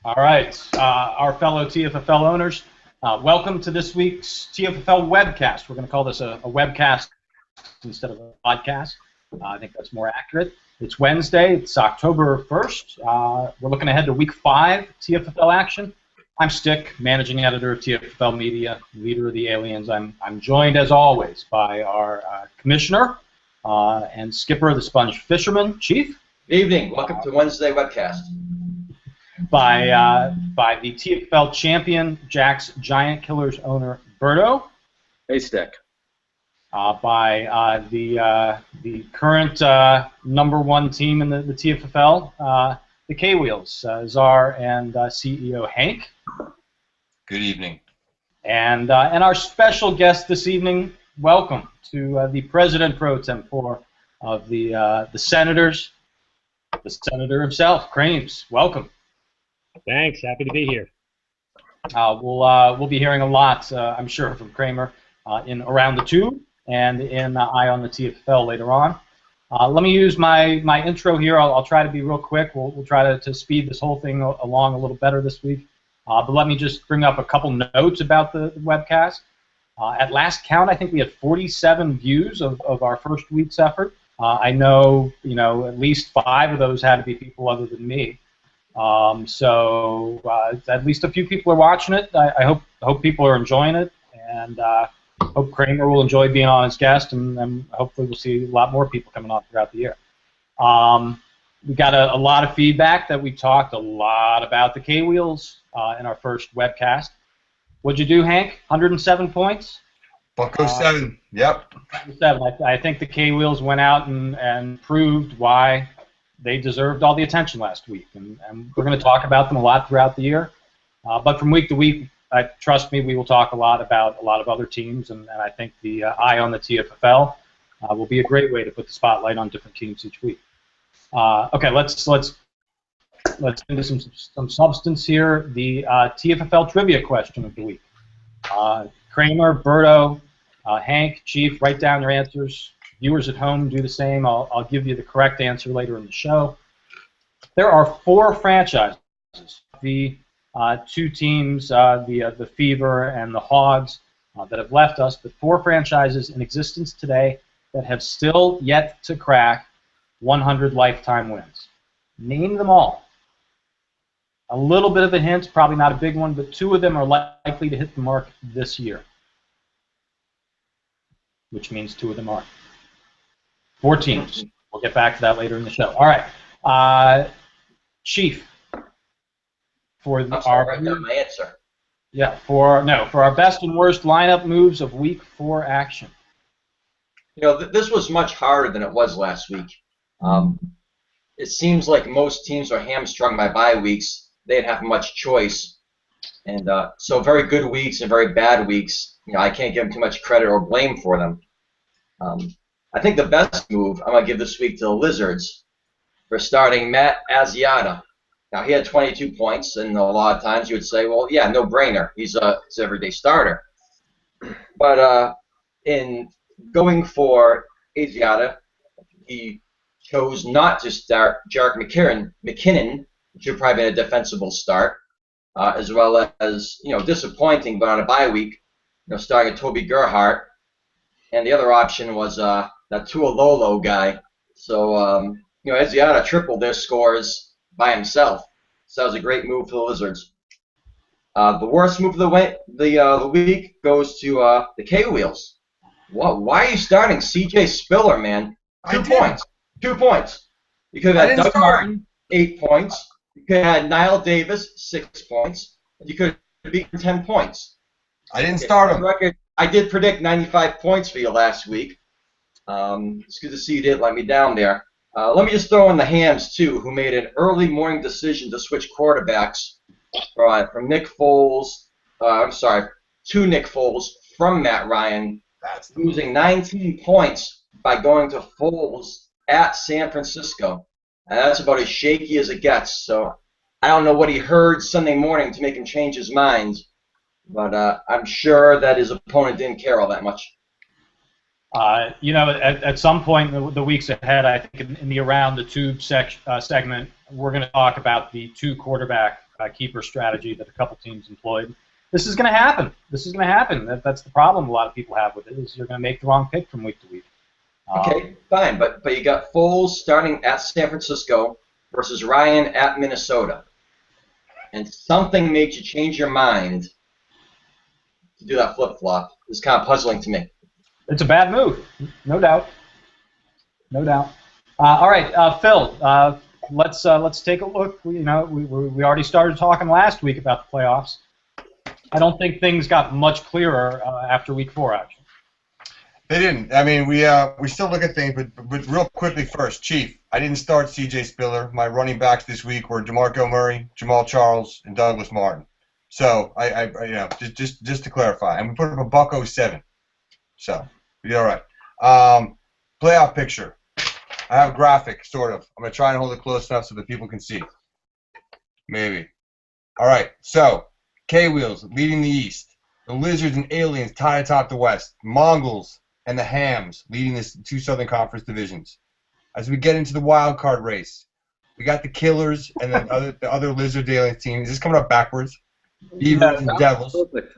All right, our fellow TFFL owners, welcome to this week's TFFL webcast. We're going to call this a webcast instead of a podcast. I think that's more accurate. It's Wednesday. It's October 1st. We're looking ahead to Week 5 TFFL action. I'm Stick, managing editor of TFFL Media, leader of the Aliens. I'm joined, as always, by our commissioner and skipper of the Sponge Fisherman, Chief. Good evening. Welcome to Wednesday webcast. By the TFFL champion, Jack's Giant Killers owner, Berto. Hey, Stick. By the current #1 team in the TFFL, the K-Wheels, Czar and CEO Hank. Good evening. And our special guest this evening, welcome to the President Pro Tempore of the Senators, the Senator himself, Crames. Welcome. Thanks. Happy to be here. We'll be hearing a lot, I'm sure, from Kramer in Around the Tube and in Eye on the TFFL later on. Let me use my intro here. I'll try to be real quick. We'll try to speed this whole thing along a little better this week. But let me just bring up a couple notes about the webcast. At last count, I think we had 47 views of our first week's effort. I know, at least 5 of those had to be people other than me. So at least a few people are watching it. I hope people are enjoying it, and hope Kramer will enjoy being on as guest, and hopefully we'll see a lot more people coming on throughout the year. We got a lot of feedback that we talked a lot about the K-Wheels in our first webcast. What'd you do, Hank? 107 points? Bucko 7, yep. 7. I think the K-Wheels went out and proved why they deserved all the attention last week, and we're going to talk about them a lot throughout the year. But from week to week, trust me, we will talk a lot about a lot of other teams, and I think the Eye on the TFFL will be a great way to put the spotlight on different teams each week. Okay, let's into some substance here. The TFFL trivia question of the week. Kramer, Berto, Hank, Chief, write down your answers. Viewers at home, do the same. I'll give you the correct answer later in the show. There are 4 franchises. The 2 teams, the Fever and the Hogs, that have left us, but 4 franchises in existence today that have still yet to crack 100 lifetime wins. Name them all. A little bit of a hint, probably not a big one, but 2 of them are likely to hit the mark this year, which means 2 of them are. 4 teams. We'll get back to that later in the show. All right, Chief. For my answer. Yeah, for our best and worst lineup moves of Week 4 action. This was much harder than it was last week. It seems like most teams are hamstrung by bye weeks. They didn't have much choice, and so very good weeks and very bad weeks. I can't give them too much credit or blame for them. I think the best move I'm going to give this week to the Lizards for starting Matt Asiata. Now, he had 22 points, and a lot of times you would say, well, yeah, no-brainer. He's an everyday starter. But in going for Asiata, he chose not to start Jarek McKinnon, which would probably been a defensible start, as well as, disappointing, but on a bye week, starting Toby Gerhardt. And the other option was that Tuololo guy. So, Asiata tripled their scores by himself. So that was a great move for the Lizards. The worst move of the week goes to the K-Wheels. Why are you starting CJ Spiller, man? 2 points. 2 points. You could have had Doug Martin, 8 points. You could have had Niall Davis, 6 points. And you could have beaten 10 points. I didn't start him. Record, I did predict 95 points for you last week. It's good to see you didn't let me down there. Let me just throw in the Hams, too, who made an early morning decision to switch quarterbacks from Nick Foles, to Nick Foles from Matt Ryan, losing 19 points by going to Foles at San Francisco. And that's about as shaky as it gets. So I don't know what he heard Sunday morning to make him change his mind, but I'm sure that his opponent didn't care all that much. At some point in the weeks ahead, I think in the Around the Tube segment, we're going to talk about the 2 quarterback keeper strategy that a couple teams employed. This is going to happen. This is going to happen. That's the problem a lot of people have with it, is you're going to make the wrong pick from week to week. Okay, fine, but you got Foles starting at San Francisco versus Ryan at Minnesota, and something made you change your mind to do that flip-flop. It's kind of puzzling to me. It's a bad move, no doubt. No doubt. All right, Phil. Let's take a look. We already started talking last week about the playoffs. I don't think things got much clearer after week 4, actually. They didn't. I mean, we still look at things, but real quickly first, Chief. I didn't start C.J. Spiller. My running backs this week were DeMarco Murray, Jamal Charles, and Douglas Martin. So just to clarify, and we put up a $1.07. So we'll be all right. Playoff picture. I have a graphic, sort of. I'm gonna try and hold it close enough so that people can see. Maybe. All right. So K-Wheels leading the East. The Lizards and Aliens tied atop the West. Mongols and the Hams leading the 2 Southern Conference divisions. As we get into the wild card race, we got the Killers and the other Lizard Aliens team. Is this coming up backwards? Beavers and Devils.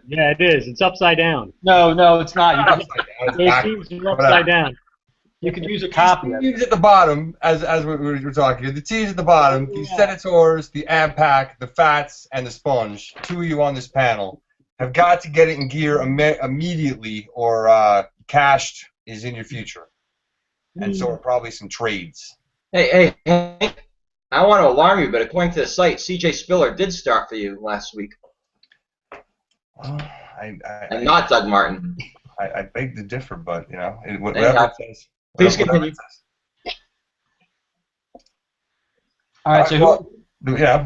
Yeah, it is. It's upside down. No, it's not. Those teams are upside down. You could use a copy. The teams at the bottom, as we were talking here, the teams at the bottom, the Senators, the Ampac, the Fats, and the Sponge, 2 of you on this panel, have got to get it in gear immediately, or cashed is in your future. And so are probably some trades. Hey, I want to alarm you, but according to the site, C.J. Spiller did start for you last week. And not Doug Martin. I beg to differ, but, whatever it says. Please continue. All right, so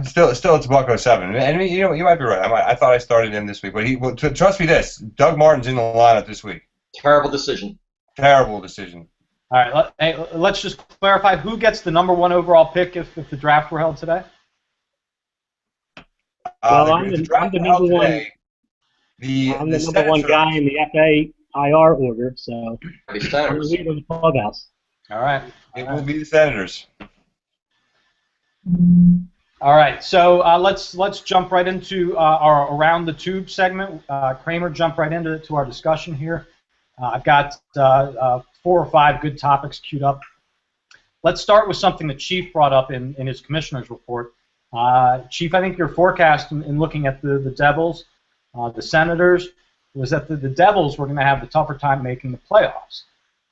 still it's $1.07, and you might be right. I thought I started him this week, but trust me, Doug Martin's in the lineup this week. Terrible decision. Terrible decision. All right, let's just clarify who gets the #1 overall pick if the draft were held today. Well, I'm the number one. I'm the number one guy in the FAIR order, so I'm the leader in the clubhouse. All right. It will be the Senators. All right, so let's jump right into our Around the Tube segment. Kramer, jump right into our discussion here. I've got 4 or 5 good topics queued up. Let's start with something the Chief brought up in his commissioner's report. Chief, I think your forecast in looking at the Devils, the Senators, was that the Devils were going to have the tougher time making the playoffs.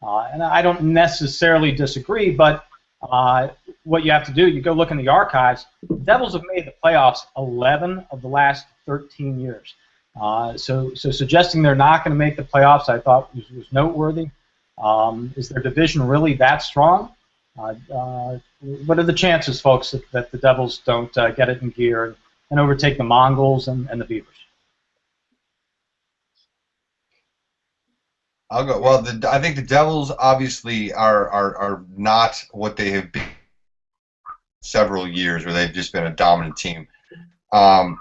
And I don't necessarily disagree, but what you have to do, you go look in the archives, the Devils have made the playoffs 11 of the last 13 years. So suggesting they're not going to make the playoffs, I thought was noteworthy. Is their division really that strong? What are the chances, folks, that the Devils don't get it in gear and overtake the Mongols and the Beavers? I'll go. Well, I think the Devils obviously are not what they have been several years, where they've just been a dominant team. They're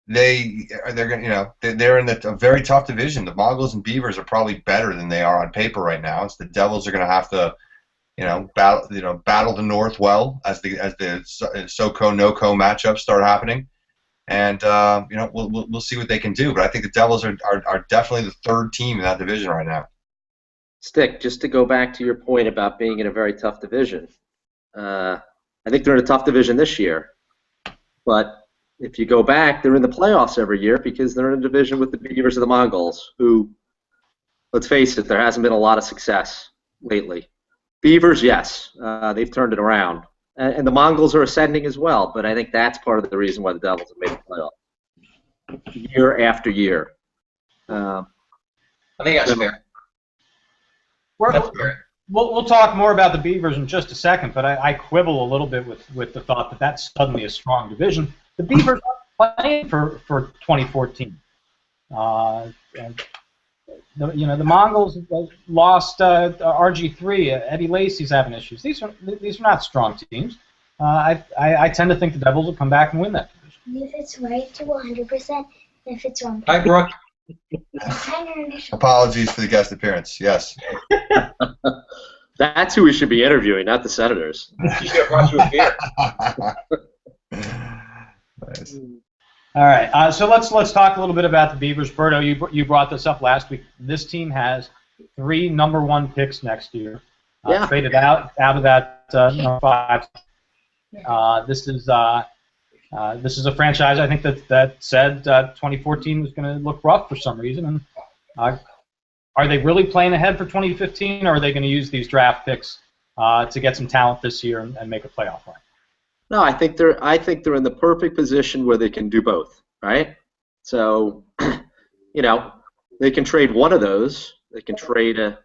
going, they're in a very tough division. The Mongols and Beavers are probably better than they are on paper right now. So the Devils are going to have to, battle the North well as the SoCo NoCo matchups start happening. And we'll see what they can do, but I think the Devils are definitely the 3rd team in that division right now. Stick, just to go back to your point about being in a very tough division, I think they're in a tough division this year. But if you go back, they're in the playoffs every year because they're in a division with the Beavers and the Mongols, who, let's face it, there hasn't been a lot of success lately. Beavers, yes, they've turned it around. And the Mongols are ascending as well, but I think that's part of the reason why the Devils have made the playoffs year after year. I think that's fair. We'll talk more about the Beavers in just a second, but I quibble a little bit with the thought that that's suddenly a strong division. The Beavers are playing for 2014. The Mongols lost RG3. Eddie Lacy's having issues. These are not strong teams. I tend to think the Devils will come back and win that division. If it's right to 100%, if it's wrong. Hi, Brooke. Apologies for the guest appearance. Yes. That's who we should be interviewing, not the Senators. You should have brought you a beer. is. All right, so let's talk a little bit about the Beavers. Berto, you brought this up last week. This team has 3 #1 picks next year. Traded out of that number 5. This is a franchise I think that said 2014 was going to look rough for some reason. And are they really playing ahead for 2015, or are they going to use these draft picks to get some talent this year and make a playoff run? No, I think they're in the perfect position where they can do both, right? So, they can trade one of those. They can trade a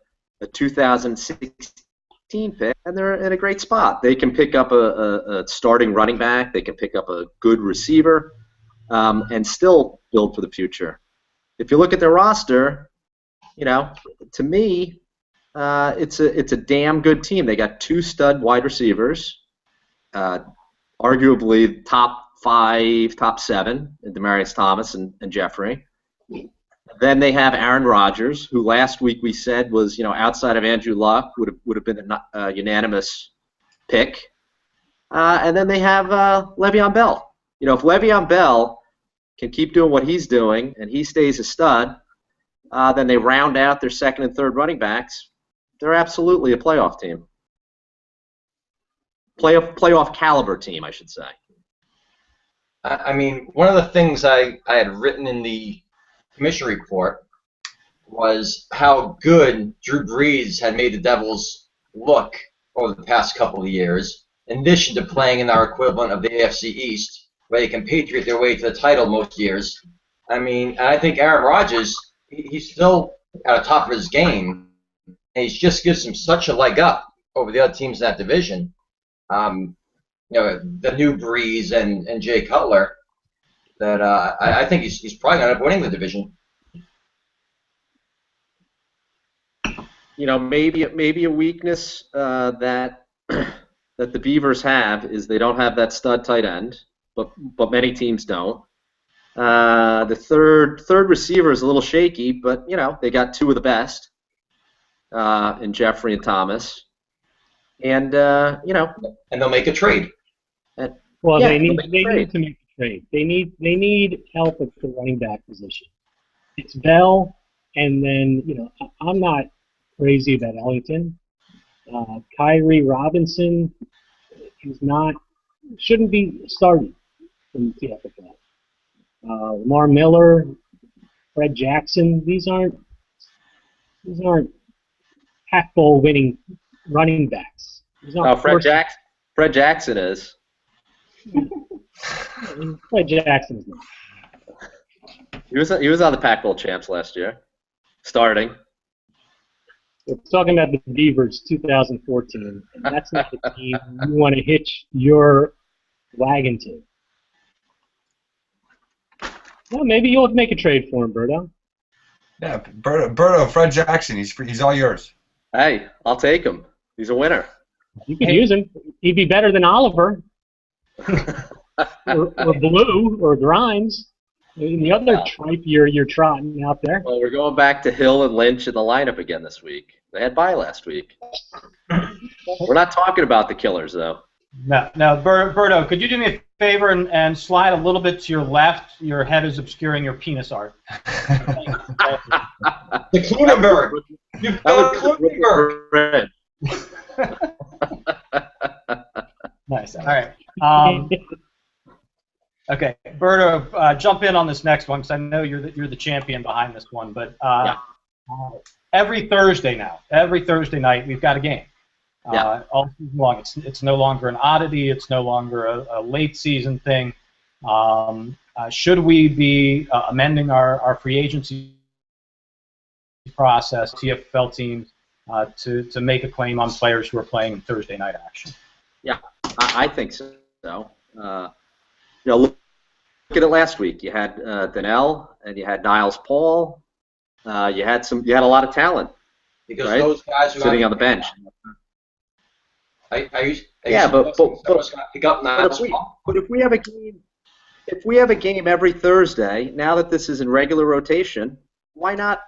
2016 pick, and they're in a great spot. They can pick up a starting running back. They can pick up a good receiver, and still build for the future. If you look at their roster, to me, it's a damn good team. They got 2 stud wide receivers. Arguably top 5, top 7, Demaryius Thomas and Jeffrey. Then they have Aaron Rodgers, who last week we said was, outside of Andrew Luck, would have been a unanimous pick. And then they have Le'Veon Bell. If Le'Veon Bell can keep doing what he's doing and he stays a stud, then they round out their second and third running backs. They're absolutely a playoff team. Playoff caliber team, I should say. I mean, one of the things I had written in the commission report was how good Drew Brees had made the Devils look over the past couple of years, in addition to playing in our equivalent of the AFC East, where they can patriot their way to the title most years. I mean, I think Aaron Rodgers, he's still at the top of his game, and he just gives him such a leg up over the other teams in that division. The new Breeze and Jay Cutler, that I think he's probably going to end up winning the division. Maybe a weakness that the Beavers have is they don't have that stud tight end, but many teams don't. The third receiver is a little shaky, but they got 2 of the best in Jeffrey and Thomas. And and they'll make a trade. They need to make a trade. They need help at the running back position. It's Bell, and then I'm not crazy about Ellington. Kyrie Robinson shouldn't be starting in the TFFL. Lamar Miller, Fred Jackson. These aren't Pac Bowl winning running backs. Fred Jackson is. Fred Jackson is not. He was on the Pac Bowl champs last year, starting. We're talking about the Beavers 2014, and that's not the team you want to hitch your wagon to. Well, maybe you'll make a trade for him, Berto. Yeah, Berto, Fred Jackson, he's all yours. Hey, I'll take him. He's a winner. You could use him. He'd be better than Oliver. or Blue, or Grimes. The other tripe you're trotting out there. Well, we're going back to Hill and Lynch in the lineup again this week. They had bye last week. We're not talking about the killers, though. No, Berto, could you do me a favor and slide a little bit to your left? Your head is obscuring your penis art. The Kluneberg. You've got Kluneberg. Nice. All right. Okay, Berto, jump in on this next one because I know you're the champion behind this one. But every Thursday night we've got a game. All season long. It's no longer an oddity. It's no longer a late season thing. Should we be amending our free agency process, TFFL teams, to make a claim on players who are playing in Thursday night action? Yeah, I think so. Look at it last week. You had Donnell and you had Niles Paul. You had a lot of talent. Because those guys are sitting on the bench. But if we have a game every Thursday, now that this is in regular rotation, why not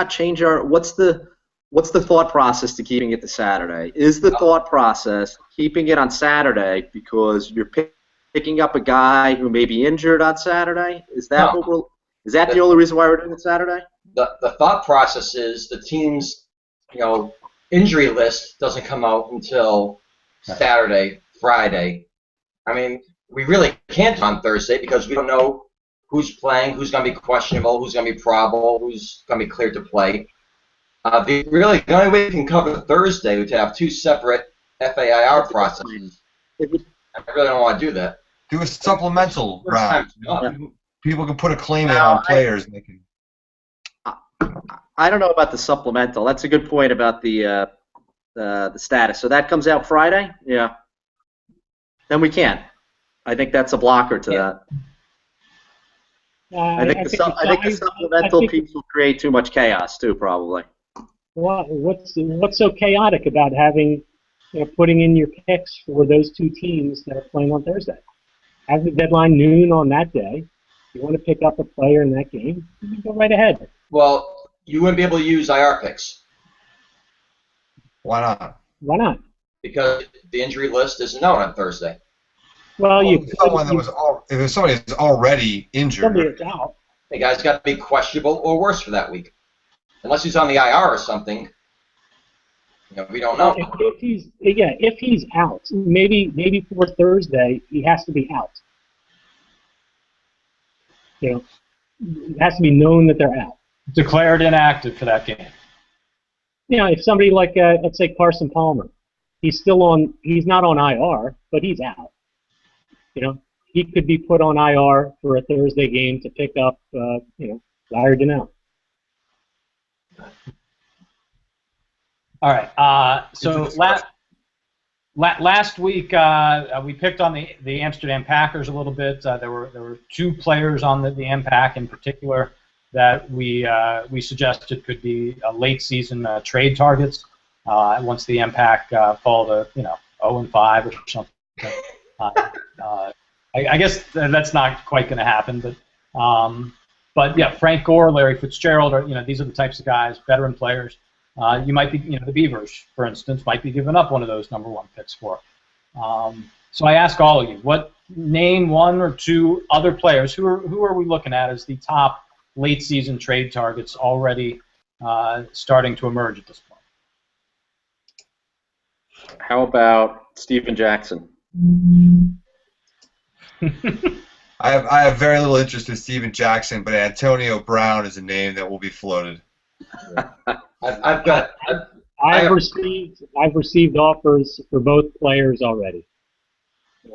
change what's the thought process to keeping it to Saturday? Is the thought process keeping it on Saturday because you're picking up a guy who may be injured on Saturday? Is that No. what we're? Is that the only reason why we're doing it Saturday? The thought process is the team's, injury list doesn't come out until Saturday, Friday. I mean, we really can't on Thursday because we don't know who's playing, who's going to be questionable, who's going to be probable, who's going to be cleared to play. The only way we can cover Thursday would to have two separate FAIR processes. I really don't want to do that. Do a supplemental round. People can put a claim in Now, on players. I don't know about the supplemental. That's a good point about the status. So that comes out Friday? Yeah. Then we can. I think that's a blocker to that. I think the supplemental piece will create too much chaos too, probably. Well, what's so chaotic about having putting in your picks for those two teams that are playing on Thursday? Have the deadline noon on that day. If you want to pick up a player in that game, you can go right ahead. Well, you wouldn't be able to use IR picks. Why not? Why not? Because the injury list isn't known on Thursday. Well, if there's somebody that's already injured, somebody that's out. The guy's got to be questionable or worse for that week. Unless he's on the IR or something, we don't know. If he's out, maybe for Thursday he has to be out. It has to be known that they're out. Declared inactive for that game. If somebody like let's say Carson Palmer, he's not on IR, but he's out. He could be put on IR for a Thursday game to pick up Larry Donnell. All right. So last week we picked on the Amsterdam Packers a little bit. There were two players on the MPAC in particular that we suggested could be late season trade targets once the MPAC fall to 0-5 or something. I guess that's not quite going to happen, but yeah, Frank Gore, Larry Fitzgerald these are the types of guys, veteran players. You might be, the Beavers, for instance, might be giving up one of those number one picks for. So I ask all of you, name one or two other players who are we looking at as the top late season trade targets already starting to emerge at this point? How about Steven Jackson? I have very little interest in Steven Jackson, but Antonio Brown is a name that will be floated. I've received offers for both players already.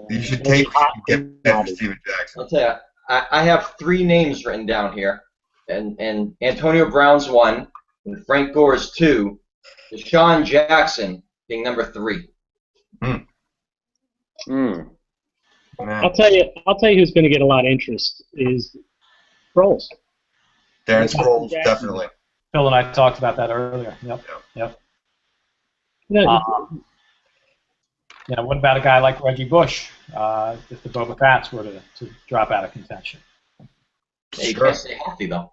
You should take get that for Steven Jackson. I'll tell you, I have three names written down here, and Antonio Brown's one, and Frank Gore's two, Deshaun Jackson being number 3. I'll tell you who's going to get a lot of interest is Sproles. Darren Sproles, definitely. Phil and I talked about that earlier. Yep. What about a guy like Reggie Bush if the Boba Fats were to drop out of contention? He can't stay healthy, though.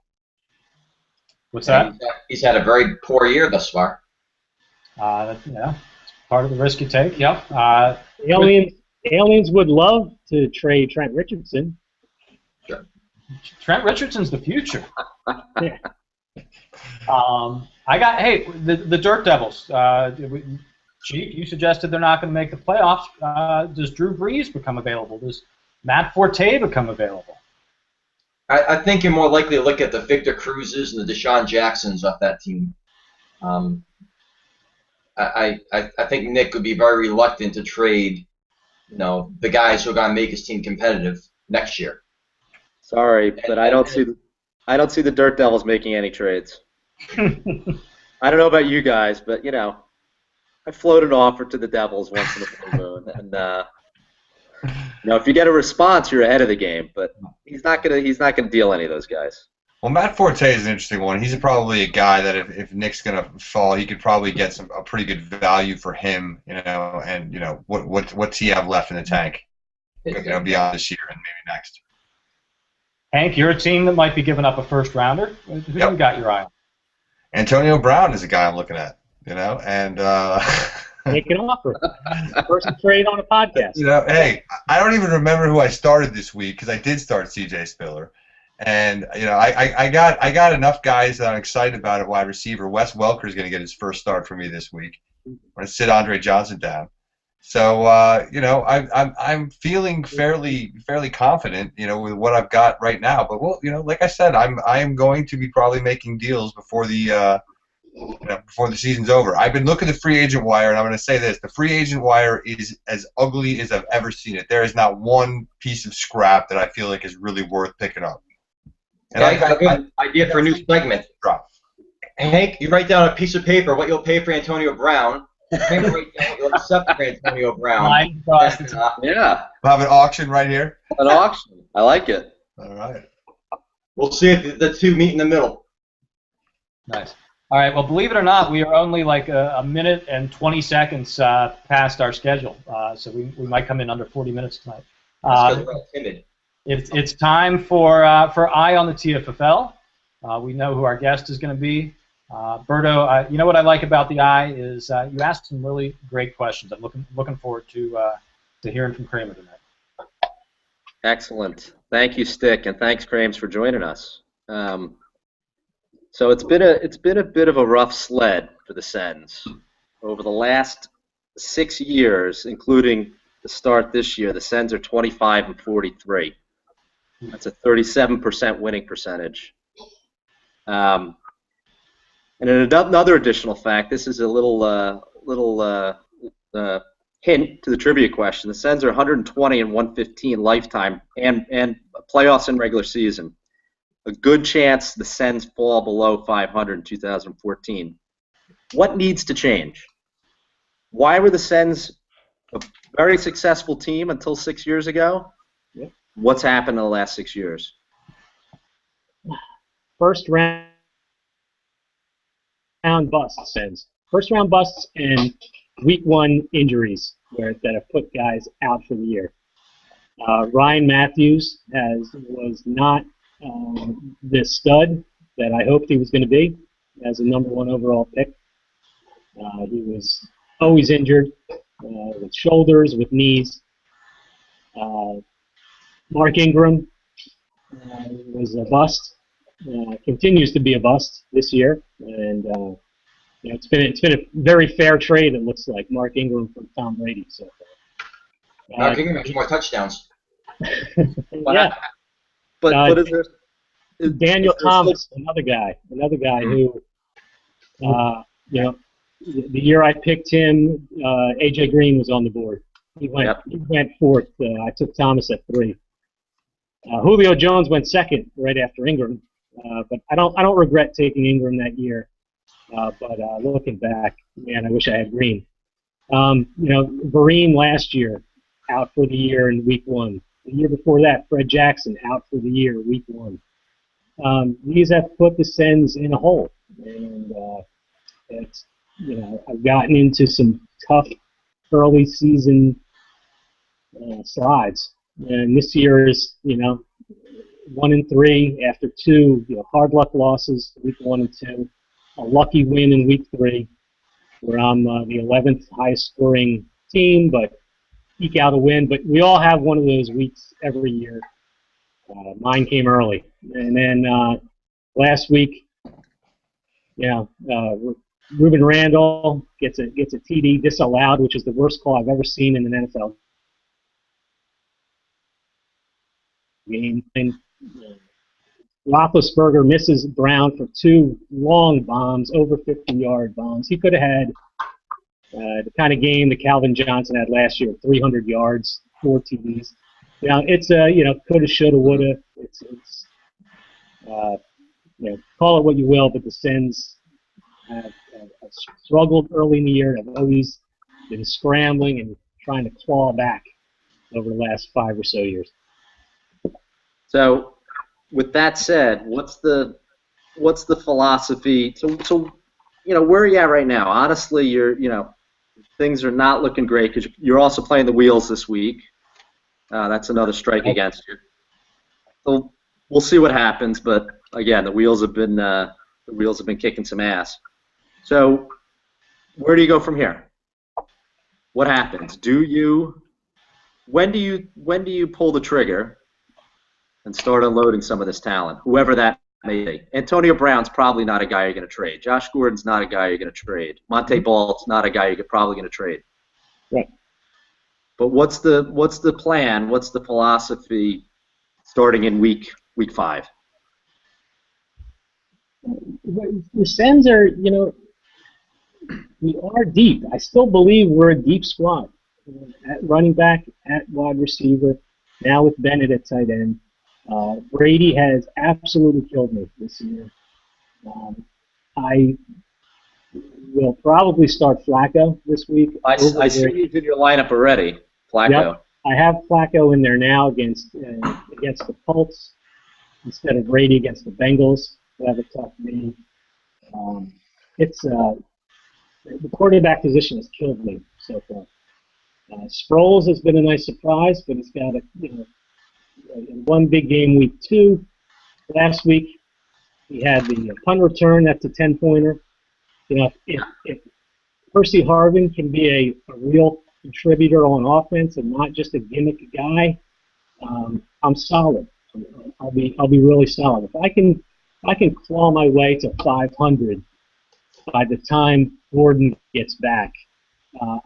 What's that? He's had a very poor year thus far. It's part of the risk you take. Yep. Aliens would love to trade Trent Richardson. Sure. Trent Richardson's the future. Yeah. The Dirt Devils. Chief, you suggested they're not going to make the playoffs. Does Drew Brees become available? Does Matt Forte become available? I think you're more likely to look at the Victor Cruzes and the Deshaun Jacksons off that team. I think Nick would be very reluctant to trade, the guys who are going to make his team competitive next year. Sorry, but I don't see the Dirt Devils making any trades. I don't know about you guys, but I float an offer to the Devils once in a blue moon, and if you get a response, you're ahead of the game. But he's not gonna deal any of those guys. Well, Matt Forte is an interesting one. He's probably a guy that if Nick's gonna fall, he could probably get a pretty good value for him. And what's he have left in the tank? Beyond this year and maybe next. Hank, you're a team that might be giving up a first rounder. Who you got your eye on? Antonio Brown is a guy I'm looking at, and Make an offer. First trade on a podcast. You know, hey, I don't even remember who I started this week because I did start C.J. Spiller, and you know, I got enough guys that I'm excited about at wide receiver. Wes Welker is going to get his first start for me this week. I'm going to sit Andre Johnson down. So you know, I'm feeling fairly confident, you know, with what I've got right now. But well, you know, like I said, I am going to be probably making deals before the before the season's over. I've been looking at the free agent wire, and I'm going to say this: the free agent wire is as ugly as I've ever seen it. There is not one piece of scrap that I feel like is really worth picking up. And I got a good idea for a new segment. Drop. Hank, you write down a piece of paper what you'll pay for Antonio Brown. Kramer write down what you'll accept for Antonio Brown. Yeah. We'll have an auction right here. An auction. I like it. All right. We'll see if the two meet in the middle. Nice. All right. Well, believe it or not, we are only like a minute and 20 seconds past our schedule, so we might come in under 40 minutes tonight. That's 'cause we're all timid. It's time for Eye on the TFFL. We know who our guest is going to be. Berto, you know what I like about the Eye is you ask some really great questions. I'm looking forward to hearing from Kramer tonight. Excellent. Thank you, Stick, and thanks, Krames, for joining us. So it's been a bit of a rough sled for the Sens over the last 6 years, including the start this year. The Sens are 25-43. That's a 37% winning percentage. And another additional fact. This is a little hint to the trivia question. The Sens are 120-115 lifetime and playoffs and regular season. A good chance the Sens fall below 500 in 2014. What needs to change? Why were the Sens a very successful team until 6 years ago? Yep. What's happened in the last 6 years? First round busts, Sens. First round busts and week one injuries that have put guys out for the year. Ryan Matthews was not the stud that I hoped he was going to be as a number one overall pick. He was always injured with shoulders, with knees. Mark Ingram was a bust. Continues to be a bust this year, and you know, it's been a very fair trade. It looks like Mark Ingram from Tom Brady. So Mark Ingram has more touchdowns. Yeah. But is there, Daniel Thomas, another guy who, you know, the year I picked him, AJ Green was on the board. He went fourth. I took Thomas at 3. Julio Jones went second right after Ingram, but I don't regret taking Ingram that year. But looking back, man, I wish I had Green. You know, Vereen last year out for the year in week 1. The year before that, Fred Jackson out for the year week 1. These have put the Sens in a hole, and it's, you know, I've gotten into some tough early season slides, and this year is, you know, 1-3 after 2, you know, hard luck losses week 1 and 2, a lucky win in week 3, where I'm the 11th highest scoring team, but eke out a win. But we all have one of those weeks every year. Mine came early, and then last week, you know, Ruben Randall gets a TD disallowed, which is the worst call I've ever seen in an NFL game. And Roethlisberger misses Brown for 2 long bombs, over 50-yard bombs. He could have had the kind of game that Calvin Johnson had last year, 300 yards, 4 TDs. You know, it's you know, coulda, shoulda, woulda. It's you know, call it what you will, but the Sens have struggled early in the year. Have always been scrambling and trying to claw back over the last 5 or so years. So, with that said, what's the philosophy? So, you know, where are you at right now? Honestly, you know, things are not looking great because you're also playing the Wheels this week. That's another strike against you. So we'll see what happens. But again, the Wheels have been kicking some ass. So, where do you go from here? what happens? When do you pull the trigger and start unloading some of this talent, whoever that may be? Antonio Brown's probably not a guy you're going to trade. Josh Gordon's not a guy you're going to trade. Monte Ball's not a guy you're probably going to trade. Right. But what's the plan? What's the philosophy starting in week 5? The Sens are, we are deep. I still believe we're a deep squad. At running back, at wide receiver, now with Bennett at tight end. Brady has absolutely killed me this year. I will probably start Flacco this week. I see he's in your lineup already, Flacco. Yep. I have Flacco in there now against the Colts instead of Brady against the Bengals. They have a tough game. The quarterback position has killed me so far. Sproles has been a nice surprise, but he's got one big game week 2. Last week he had the punt return. That's a 10-pointer. If Percy Harvin can be a real contributor on offense and not just a gimmick guy, I'm solid. I'll be really solid. If I can claw my way to 500 by the time Gordon gets back,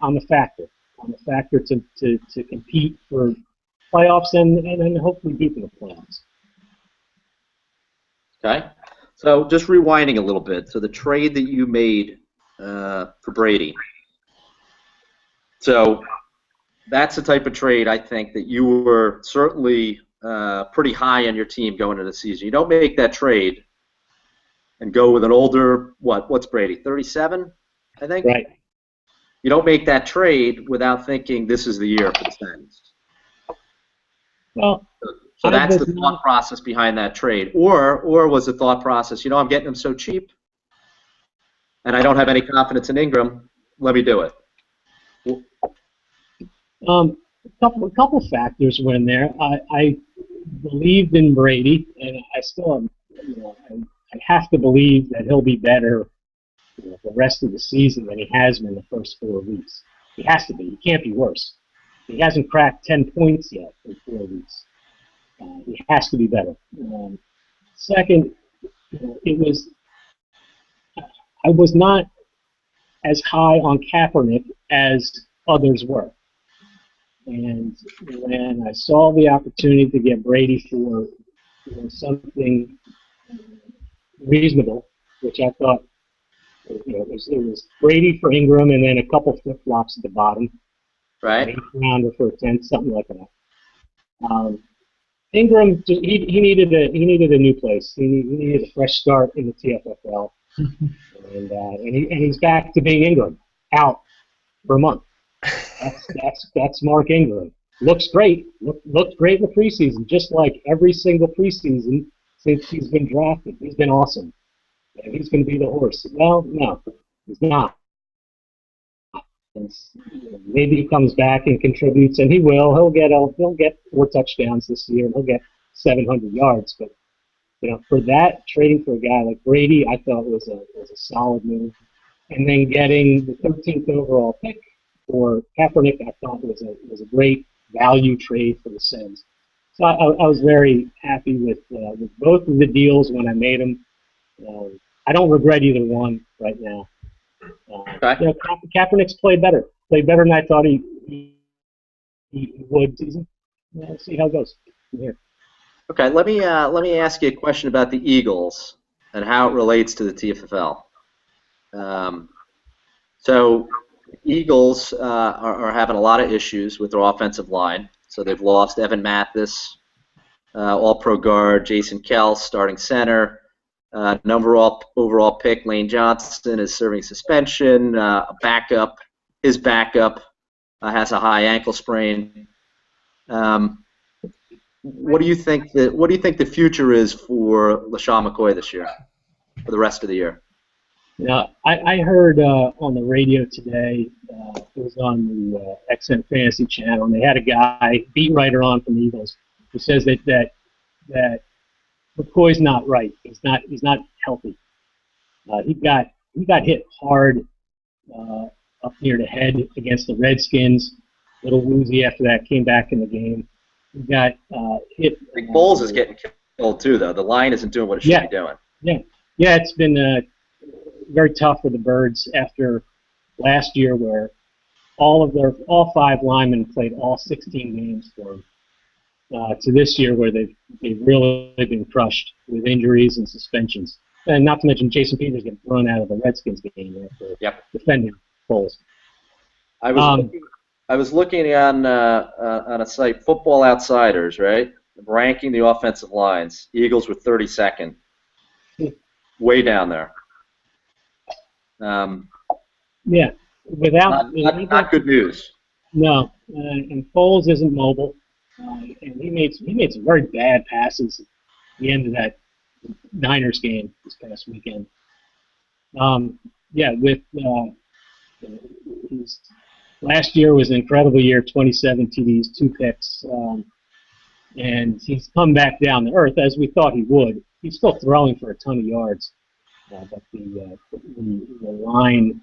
I'm a factor. I'm a factor to compete for playoffs and hopefully deep in the playoffs. Okay. So just rewinding a little bit. So the trade that you made for Brady. So that's the type of trade I think that you were certainly pretty high on your team going into the season. You don't make that trade and go with an older, what's Brady, 37, I think? Right. You don't make that trade without thinking this is the year for the Sens. Well, so that's the thought process behind that trade. Or was the thought process, I'm getting him so cheap and I don't have any confidence in Ingram, let me do it. A couple factors were in there. I believed in Brady, and I still I have to believe that he'll be better the rest of the season than he has been the first 4 weeks. He has to be. He can't be worse. He hasn't cracked 10 points yet in 4 weeks. He has to be better. Second, I was not as high on Kaepernick as others were. And when I saw the opportunity to get Brady for something reasonable, which I thought it was Brady for Ingram and then a couple flip-flops at the bottom. Right. An 8th rounder for a 10th, something like that. Ingram, he needed a new place. He needed a fresh start in the TFFL, and he's back to being Ingram, out for a month. That's Mark Ingram. Looks great. Looked great in the preseason, just like every single preseason since he's been drafted. He's been awesome. And he's going to be the horse. Well, no, he's not. Maybe he comes back and contributes, and he will. He'll get 4 touchdowns this year, and he'll get 700 yards. But for that, trading for a guy like Brady, I thought was a solid move. And then getting the 13th overall pick for Kaepernick, I thought was a great value trade for the Sens. So I was very happy with both of the deals when I made them. I don't regret either one right now. Kaepernick's played better than I thought he would. Let's see how it goes from here. Okay, let me ask you a question about the Eagles and how it relates to the TFFL. So Eagles are having a lot of issues with their offensive line. So they've lost Evan Mathis, all-pro guard, Jason Kels, starting center. Number overall pick, Lane Johnson, is serving suspension. His backup has a high ankle sprain. What do you think the future is for LaShawn McCoy this year, for the rest of the year? Yeah, I heard on the radio today, it was on the XM Fantasy Channel, and they had a guy, beat writer on from the Eagles, who says that McCoy's not right. He's not healthy. He got hit hard up near the head against the Redskins. A little woozy after that, came back in the game. We got hit. I think Bowles is getting killed too, though. The line isn't doing what it should be doing. Yeah, it's been very tough for the Birds after last year, where all 5 linemen played all 16 games for them. To this year, where they've really been crushed with injuries and suspensions, and not to mention Jason Peters getting thrown out of the Redskins game after defending Bowles. I was looking on a site, Football Outsiders, right? Ranking the offensive lines. Eagles were 32nd, way down there. Yeah, not good news. No, and Foles isn't mobile, and he made some very bad passes at the end of that Niners game this past weekend. His last year was an incredible year, 27 TDs, 2 picks, and he's come back down to earth as we thought he would. He's still throwing for a ton of yards, but the line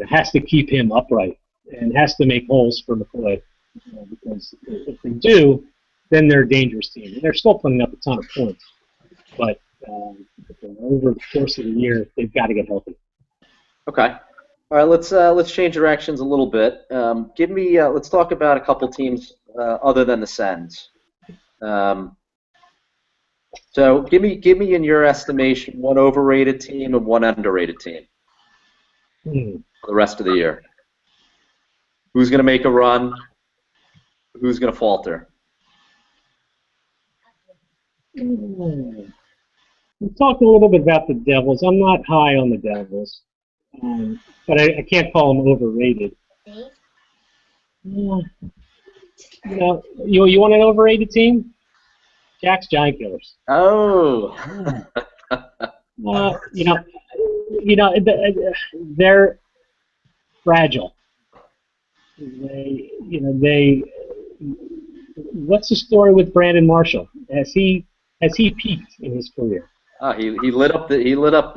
has to keep him upright and has to make holes for McCoy, because if they do, then they're a dangerous team. And they're still putting up a ton of points, but over the course of the year, they've got to get healthy. Okay. All right, let's change directions a little bit. Let's talk about a couple teams other than the Sens. So give me in your estimation one overrated team and one underrated team for the rest of the year. Who's going to make a run? Who's going to falter? We talked a little bit about the Devils. I'm not high on the Devils, but I can't call them overrated. You want an overrated team? Jack's Giant Killers. Oh. They're fragile. What's the story with Brandon Marshall? Has he peaked in his career? Oh, he lit up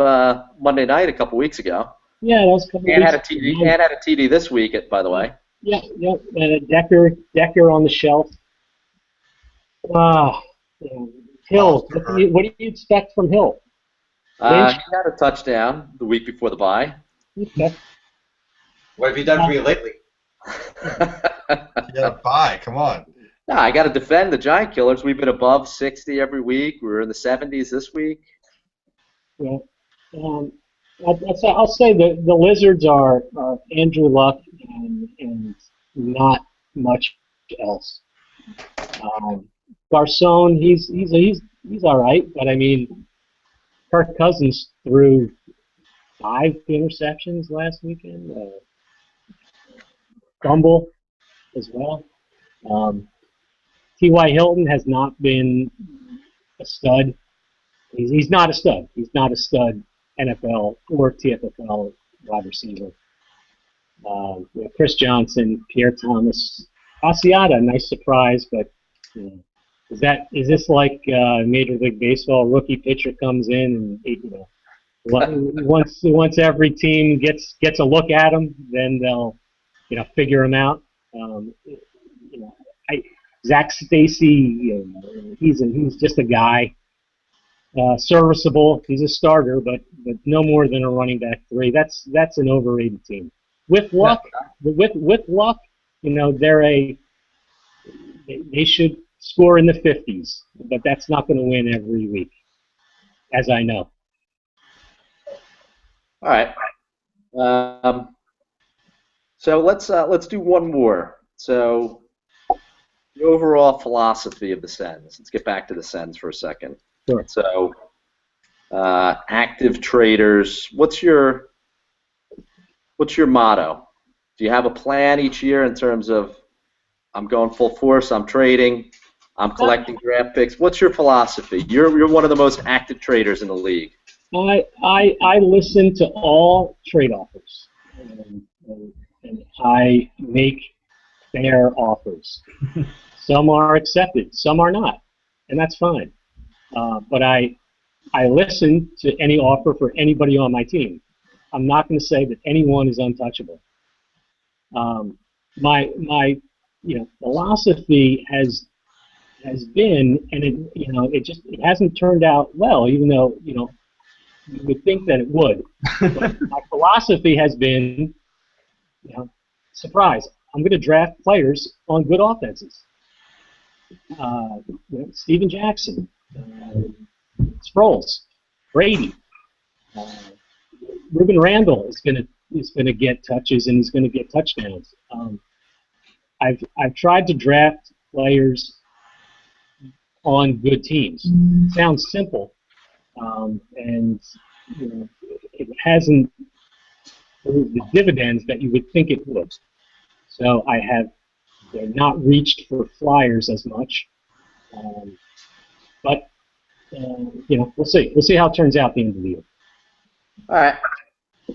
Monday night a couple weeks ago. Yeah, that was a couple weeks ago. He had a TD this week, by the way. Yeah. And Decker on the shelf. Hill. What do you expect from Hill? He had a touchdown the week before the bye. Okay. What have you done for you lately? You got a bye. Come on. No, I got to defend the Giant Killers. We've been above 60 every week. We were in the 70s this week. Yeah. I'll say the Lizards are Andrew Luck and not much else. Garcon, he's all right, but I mean, Kirk Cousins threw 5 interceptions last weekend. Fumble as well. T.Y. Hilton has not been a stud. He's not a stud. He's not a stud NFL or TFFL wide receiver. Chris Johnson, Pierre Thomas, Asiata, nice surprise, but is this like Major League Baseball? Rookie pitcher comes in and once every team gets a look at him, then they'll figure him out. Zach Stacy, he's just a guy, serviceable. He's a starter, but no more than a running back 3. That's an overrated team. With luck, they should score in the 50s, but that's not going to win every week, as I know. All right. So let's do one more. So the overall philosophy of the Sens. Let's get back to the Sens for a second. Sure. So active traders. What's your motto? Do you have a plan each year in terms of I'm going full force, I'm trading, I'm collecting draft picks? What's your philosophy? You're one of the most active traders in the league. I listen to all trade offers, and I make fair offers. Some are accepted, some are not, and that's fine. But I listen to any offer for anybody on my team. I'm not going to say that anyone is untouchable. My philosophy has been, and it hasn't turned out well, even though you would think that it would. But my philosophy has been, surprise. I'm going to draft players on good offenses. Steven Jackson, Sproles, Brady, Ruben Randall is going to get touches and he's going to get touchdowns. I've tried to draft players on good teams. It sounds simple, and it hasn't proved the dividends that you would think it would. So I have not reached for flyers as much, but we'll see. We'll see how it turns out at the end of the year. All right.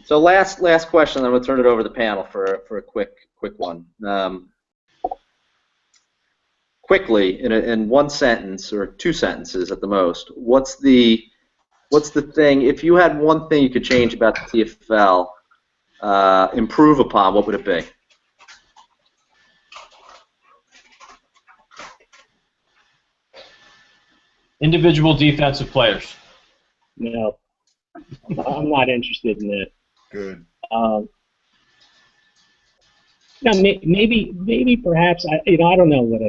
So last question, then we'll turn it over to the panel for a quick one. Quickly, in one sentence or two sentences at the most, what's the thing? If you had one thing you could change about the TFFL, improve upon, what would it be? Individual defensive players. No, I'm not interested in that. Good. Maybe perhaps I don't know what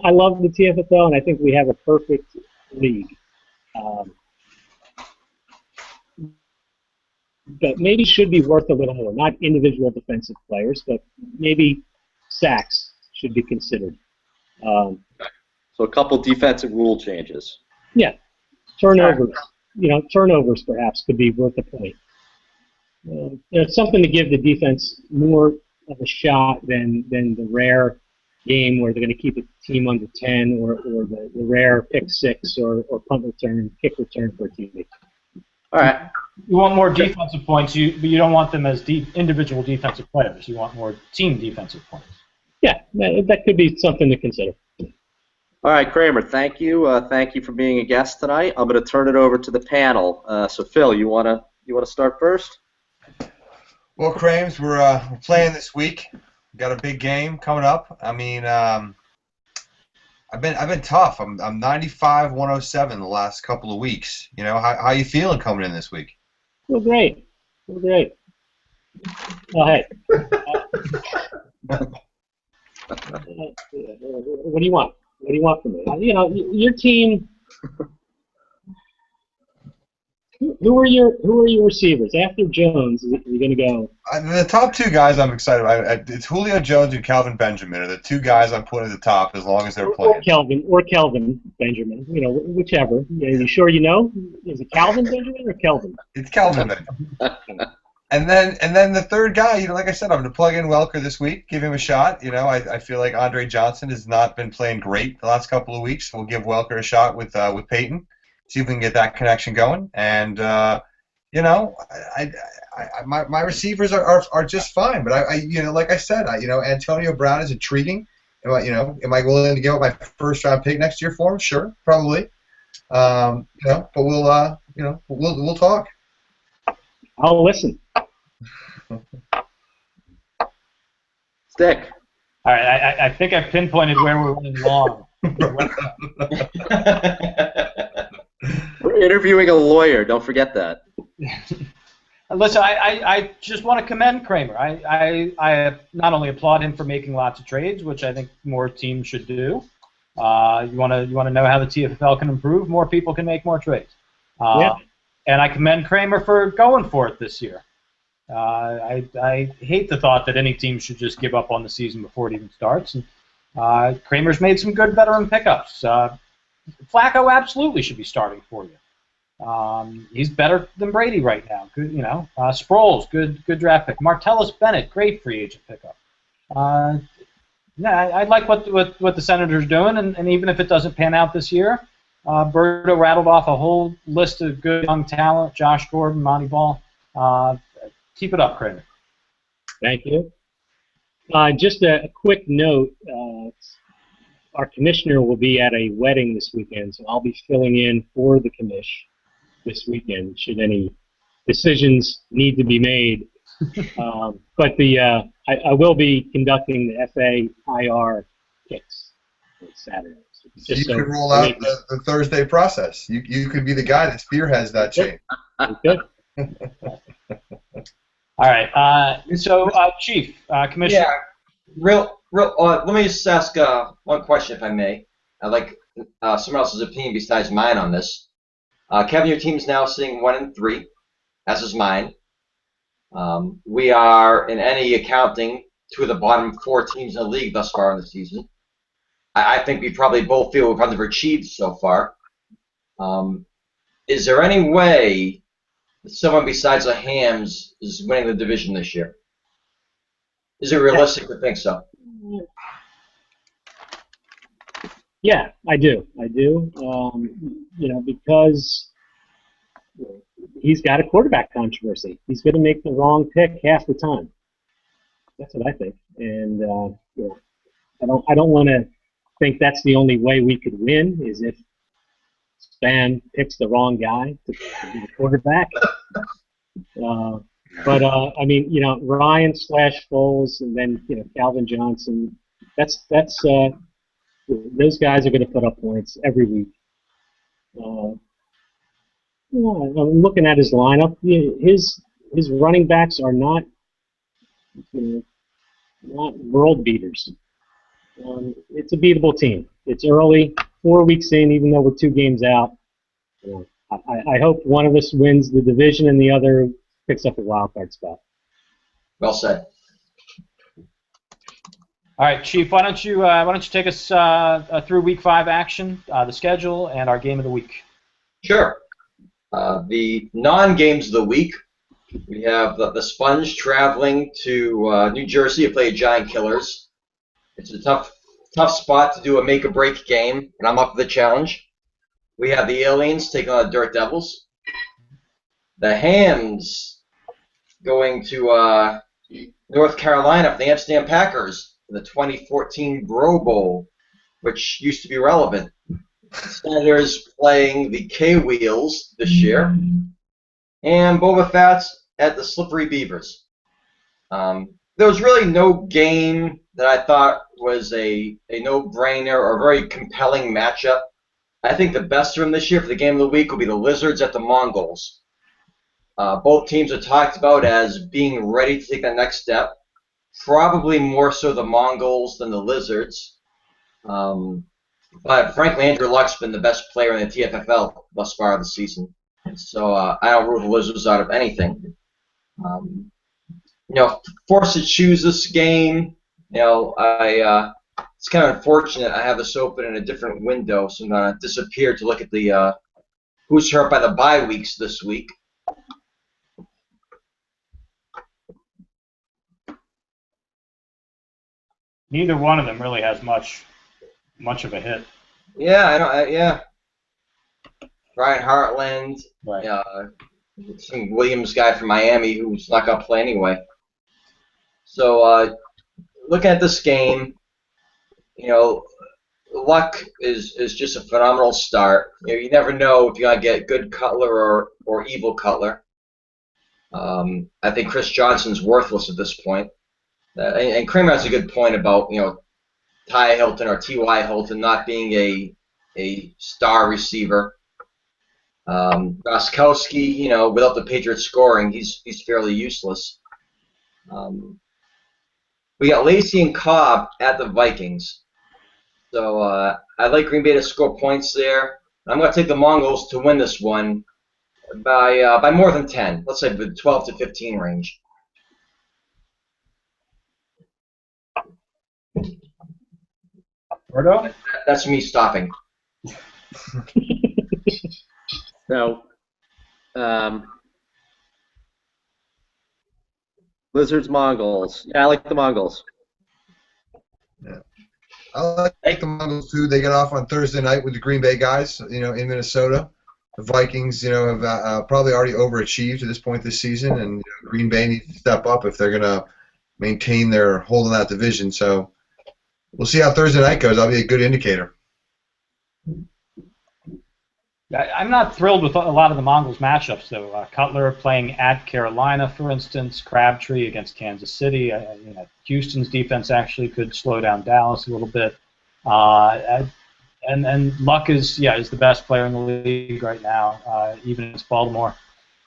I love the TFFL and I think we have a perfect league. But maybe should be worth a little more. Not individual defensive players, but maybe sacks should be considered. So a couple defensive rule changes. Yeah, turnovers. Turnovers perhaps could be worth a point. Something to give the defense more of a shot than the rare game where they're going to keep a team under 10 or the rare pick six or punt return, kick return for a team. All right. You want more defensive points, but you don't want them as individual defensive players. You want more team defensive points. Yeah, that could be something to consider. All right, Kramer, thank you. Thank you for being a guest tonight. I'm going to turn it over to the panel. So, Phil, you want to start first? Well, Krames, we're playing this week. We've got a big game coming up. I mean, I've been tough. I'm 95-107 the last couple of weeks. How you feeling coming in this week? Feel great. Oh, hey. What do you want? What do you want from me? Your team. Who are your receivers after Jones? You're going to go. The top two guys I'm excited about. It's Julio Jones and Calvin Benjamin are the two guys I'm putting at the top as long as they're playing. Or Kelvin Benjamin. Whichever. You sure you know? Is it Calvin Benjamin or Kelvin? It's Calvin Benjamin. And then the third guy, like I said, I'm going to plug in Welker this week, give him a shot. I feel like Andre Johnson has not been playing great the last couple of weeks. We'll give Welker a shot with Peyton, see if we can get that connection going. And my receivers are just fine. But like I said, Antonio Brown is intriguing. Am I willing to give up my first round pick next year for him? Sure, probably. But we'll talk. I'll listen. Stick. All right, I think I've pinpointed where we're running long. We're interviewing a lawyer. Don't forget that. Listen, I just want to commend Kramer. I not only applaud him for making lots of trades, which I think more teams should do. You want to know how the TFFL can improve? More people can make more trades. Yeah. And I commend Kramer for going for it this year. I hate the thought that any team should just give up on the season before it even starts. And Kramer's made some good veteran pickups. Flacco absolutely should be starting for you. He's better than Brady right now. Good, Sproles, good draft pick. Martellus Bennett, great free agent pickup. I like what the Senators doing, and even if it doesn't pan out this year, Berto rattled off a whole list of good young talent: Josh Gordon, Monty Ball. Keep it up, Kramer. Thank you. Just a quick note, our commissioner will be at a wedding this weekend, so I'll be filling in for the commish this weekend. Should any decisions need to be made But I will be conducting the FAIR kicks on Saturday. So you can roll out the Thursday process. You could be the guy that spearheads that chain. Good. All right. So, Chief, Commissioner. Yeah. Let me just ask one question, if I may. I'd like someone else's opinion besides mine on this. Kevin, your team's now sitting 1-3, as is mine. We are, in any accounting, two of the bottom 4 teams in the league thus far in the season. I think we probably both feel we've underachieved so far. Is there any way that someone besides the Hams is winning the division this year? Is it realistic to think so? Yeah, I do. Because he's got a quarterback controversy. He's going to make the wrong pick half the time. That's what I think. And I don't want to think that's the only way we could win is if Span picks the wrong guy to be the quarterback. But I mean, Ryan / Foles, and then Calvin Johnson. That's those guys are going to put up points every week. I'm looking at his lineup. His running backs are not world beaters. It's a beatable team. It's early, 4 weeks in, even though we're 2 games out. I hope one of us wins the division and the other picks up a wild card spot. Well said. All right, Chief. Why don't you take us through Week 5 action, the schedule, and our game of the week? Sure. The non-games of the week, we have the Sponge traveling to New Jersey to play Giant Killers. It's a tough spot to do a make-or-break game, and I'm up for the challenge. We have the Aliens taking on the Dirt Devils. The Hams going to North Carolina for the Amsterdam Packers in the 2014 Bro Bowl, which used to be relevant. Senators playing the K-Wheels this year. And Boba Fett's at the Slippery Beavers. There was really no game that I thought was a no-brainer or a very compelling matchup. I think the best room this year for the game of the week will be the Lizards at the Mongols. Both teams are talked about as being ready to take that next step. Probably more so the Mongols than the Lizards. But frankly, Andrew Luck's been the best player in the TFFL thus far this season. So I don't rule the Lizards out of anything. Forced to choose this game, it's kind of unfortunate I have this open in a different window, so I'm going to disappear to look at the who's hurt by the bye weeks this week. Neither one of them really has much of a hit. Yeah, Brian Hartland, Right. Some Williams guy from Miami who's not going to play anyway. So looking at this game, Luck is just a phenomenal start. You never know if you're going to get good Cutler or evil Cutler. I think Chris Johnson's worthless at this point. And Kramer has a good point about Ty Hilton or T.Y. Hilton not being a star receiver. Gronkowski, without the Patriots scoring, he's fairly useless. We got Lacey and Cobb at the Vikings. So I'd like Green Bay to score points there. I'm going to take the Mongols to win this one by more than 10. Let's say the 12 to 15 range. Roberto? That's me stopping. So, Lizards, Mongols. Yeah, I like the Mongols. Yeah. I like the Mongols too. They get off on Thursday night with the Green Bay guys, in Minnesota. The Vikings, have probably already overachieved to this point this season, and Green Bay needs to step up if they're going to maintain their hold on that division. So we'll see how Thursday night goes. That'll be a good indicator. I'm not thrilled with a lot of the Mongols matchups, though. Cutler playing at Carolina, for instance, Crabtree against Kansas City. Houston's defense actually could slow down Dallas a little bit. And Luck is the best player in the league right now, even against Baltimore.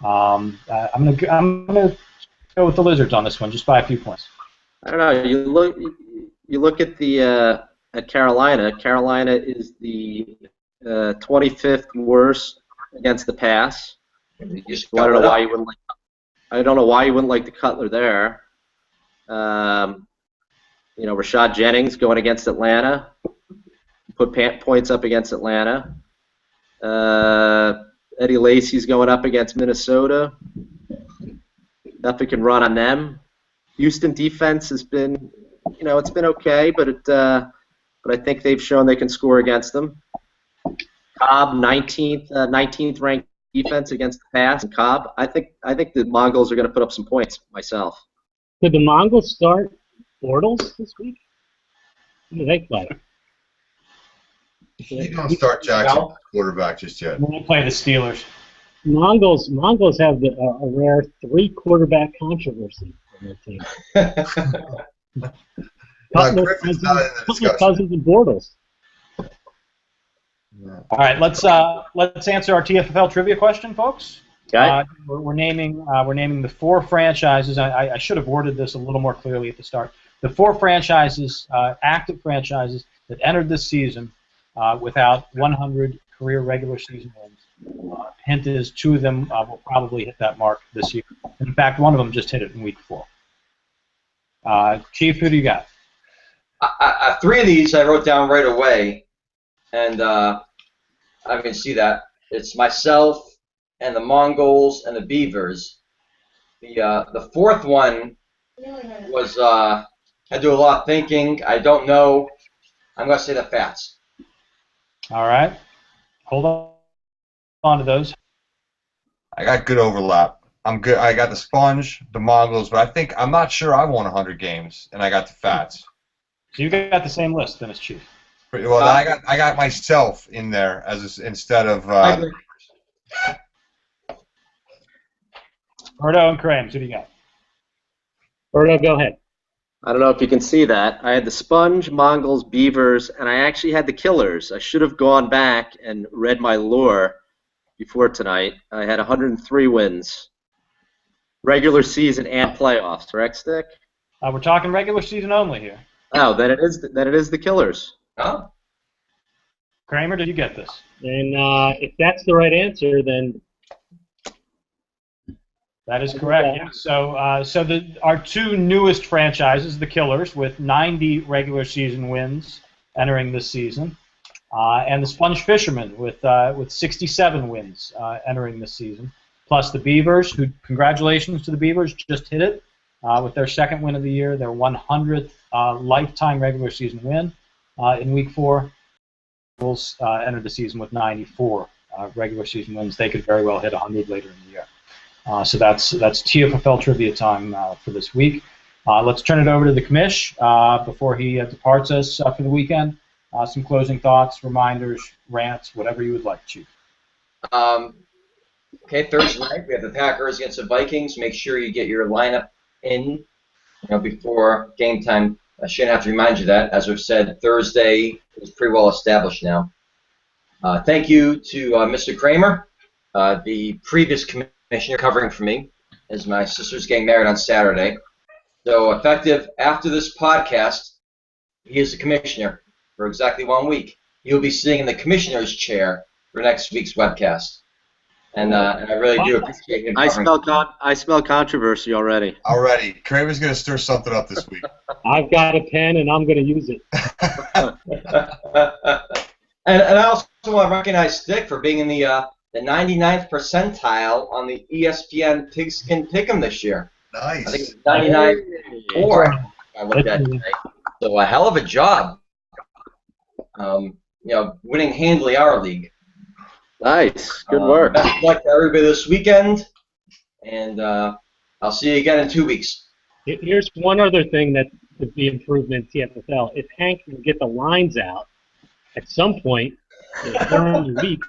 I'm gonna go with the Lizards on this one, just by a few points. I don't know. You look at the at Carolina. Carolina is the 25th worst against the pass. So I don't know why you wouldn't like. I don't know why you wouldn't like the Cutler there. Rashad Jennings going against Atlanta, put points up against Atlanta. Eddie Lacy's going up against Minnesota. Nothing can run on them. Houston defense has been, it's been okay, but I think they've shown they can score against them. Cobb, 19th ranked defense against the pass. And Cobb, I think the Mongols are going to put up some points myself. Could the Mongols start Bortles this week? Who do they play? You don't start Jackson quarterback just yet. We're going to play the Steelers. Mongols have a rare 3 quarterback controversy on their team. Cutler, Cousins, and Bortles. All right, let's answer our TFFL trivia question, folks. Okay. We're naming the 4 franchises. I should have worded this a little more clearly at the start. The 4 franchises, active franchises that entered this season without 100 career regular season wins. Hint is 2 of them will probably hit that mark this year. In fact, one of them just hit it in week 4. Chief, who do you got? 3 of these I wrote down right away, and I can see that. It's myself and the Mongols and the Beavers. The 4th one was I had to do a lot of thinking. I don't know. I'm going to say the Fats. All right. Hold on to those. I got good overlap. I'm good. I got the Sponge, the Mongols, but I'm not sure I won 100 games, and I got the Fats. So you got the same list then as Chief. Well, I got myself in there instead of. Berto and Krames, who do you got? Berto, go ahead. I don't know if you can see that. I had the Sponge, Mongols, Beavers, and I actually had the Killers. I should have gone back and read my lore before tonight. I had 103 wins. Regular season and playoffs, correct, Stick? We're talking regular season only here. Oh, then it is the Killers. Oh. Kramer, did you get this? And if that's the right answer, then that is correct. Yeah. So, our 2 newest franchises, the Killers, with 90 regular season wins entering this season, and the Sponge Fishermen with 67 wins entering this season, plus the Beavers, who, congratulations to the Beavers, just hit it with their 2nd win of the year, their 100th lifetime regular season win in Week 4. Bulls entered the season with 94 regular season wins. They could very well hit 100 later in the year. So that's TFFL trivia time for this week. Let's turn it over to the commish before he departs us for the weekend. Some closing thoughts, reminders, rants, whatever you would like, Chief. Okay, Thursday night we have the Packers against the Vikings. Make sure you get your lineup in before game time. I shouldn't have to remind you that. As we've said, Thursday is pretty well established now. Thank you to Mr. Kramer, the previous commissioner covering for me, as my sister's getting married on Saturday. So effective after this podcast, he is the commissioner for exactly 1 week. He'll be sitting in the commissioner's chair for next week's webcast. And I really do appreciate him. I smell controversy already. Already. Kramer's going to stir something up this week. I've got a pen, and I'm going to use it. and I also want to recognize Stick for being in the 99th percentile on the ESPN Pigskin Pick'em this year. Nice. I think it's 99.4. I looked at it today. So a hell of a job. Winning handily our league. Nice. Good work. Best of luck to everybody this weekend, and I'll see you again in 2 weeks. Here's one other thing that could be improvement in TFFL. If Hank can get the lines out at some point during the week,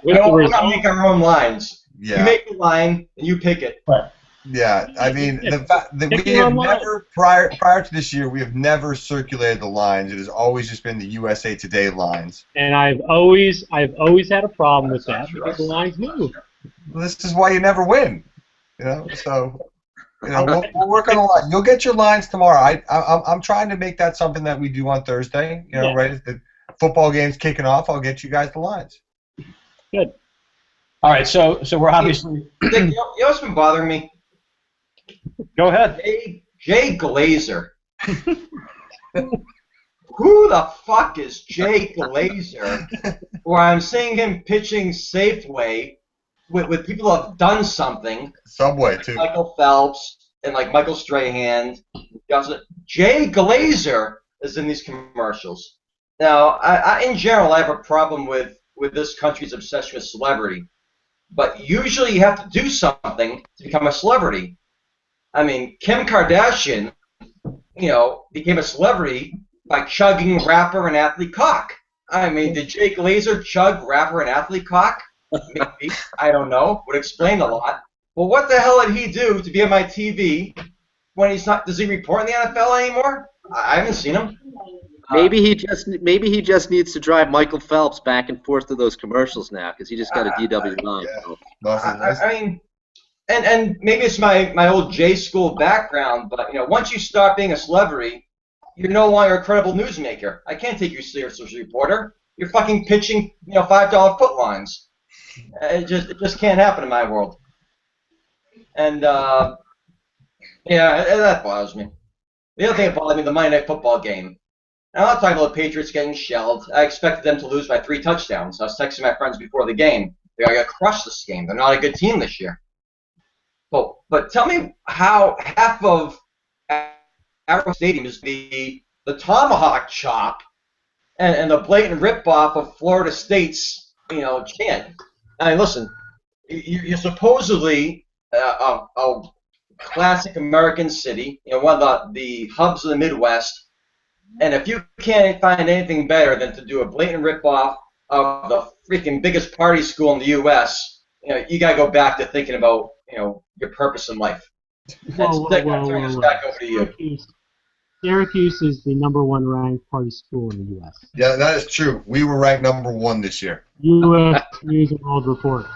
You know, we're gonna make our own lines. Yeah. You make the line and you pick it. Yeah, I mean, the fact that we have never, prior to this year, we have never circulated the lines. It has always just been the USA Today lines. And I've always had a problem with that because the lines move. This is why you never win. You know, so we'll work on a line. You'll get your lines tomorrow. I'm trying to make that something that we do on Thursday. You know, right as the football game's kicking off, I'll get you guys the lines. Good. All right, so we're obviously. You know what's been bothering me? Go ahead. Jay Glazer. Who the fuck is Jay Glazer? Where I'm seeing him pitching Safeway with people who have done something. Subway, too. Michael Phelps and like Michael Strahan. Jay Glazer is in these commercials. Now, in general, I have a problem with this country's obsession with celebrity. But usually you have to do something to become a celebrity. I mean, Kim Kardashian, became a celebrity by chugging rapper and athlete cock. I mean, did Jay Glazer chug rapper and athlete cock? Maybe. I don't know. Would explain a lot. Well, what the hell did he do to be on my TV when he's not? Does he report in the NFL anymore? I haven't seen him. Maybe he just needs to drive Michael Phelps back and forth to those commercials now because he just got a DW line. I mean, and maybe it's my old J school background, but once you start being a celebrity, you're no longer a credible newsmaker. I can't take you seriously as a reporter. You're fucking pitching $5 foot lines. It just can't happen in my world. And that bothers me. The other thing that bothered me, the Monday Night Football game. I'm not talking about the Patriots getting shelled. I expected them to lose by 3 touchdowns. I was texting my friends before the game. They're going to crush this game. They're not a good team this year. But tell me how half of Arrowhead Stadium is the tomahawk chop and the blatant ripoff of Florida State's chant. I mean, listen, you're supposedly a classic American city, one of the hubs of the Midwest. And if you can't find anything better than to do a blatant ripoff of the freaking biggest party school in the U.S., you got to go back to thinking about, your purpose in life. Back over to you. Syracuse is the #1 ranked party school in the U.S. Yeah, that is true. We were ranked #1 this year. U.S. News and World Report.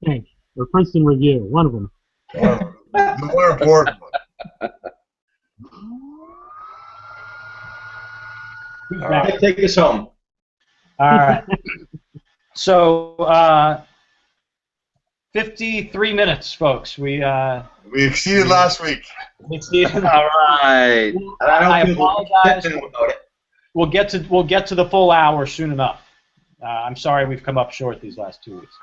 Okay, or Princeton Review, one of them. The more important one. All right, take us home. All right. So, 53 minutes, folks. We exceeded last week. Exceeded. All right. I apologize. We'll get to the full hour soon enough. I'm sorry we've come up short these last 2 weeks.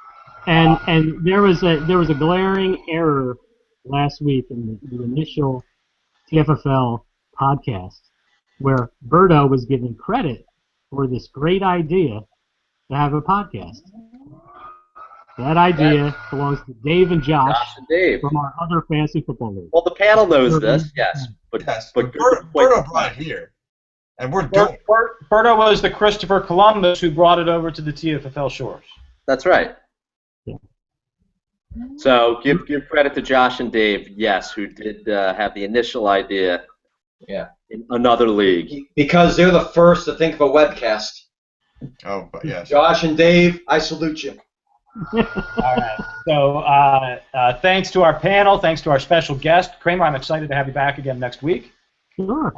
And there was a glaring error last week in the initial TFFL podcast, where Berto was given credit for this great idea to have a podcast. That idea belongs to Dave and Josh from our other fantasy football league. Well, the panel knows this, yes. But Berto brought it here, and we're doing it. Berto was the Christopher Columbus who brought it over to the TFFL shores. That's right. Yeah. So give credit to Josh and Dave, yes, who did have the initial idea. Yeah. In another league. Because they're the first to think of a webcast. Oh, but yes. Josh and Dave, I salute you. All right. So thanks to our panel, thanks to our special guest. Kramer, I'm excited to have you back again next week. Sure.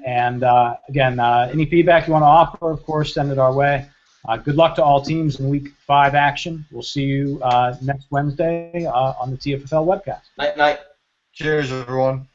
And again, any feedback you want to offer, of course, send it our way. Good luck to all teams in Week 5 action. We'll see you next Wednesday on the TFFL webcast. Night. Cheers, everyone.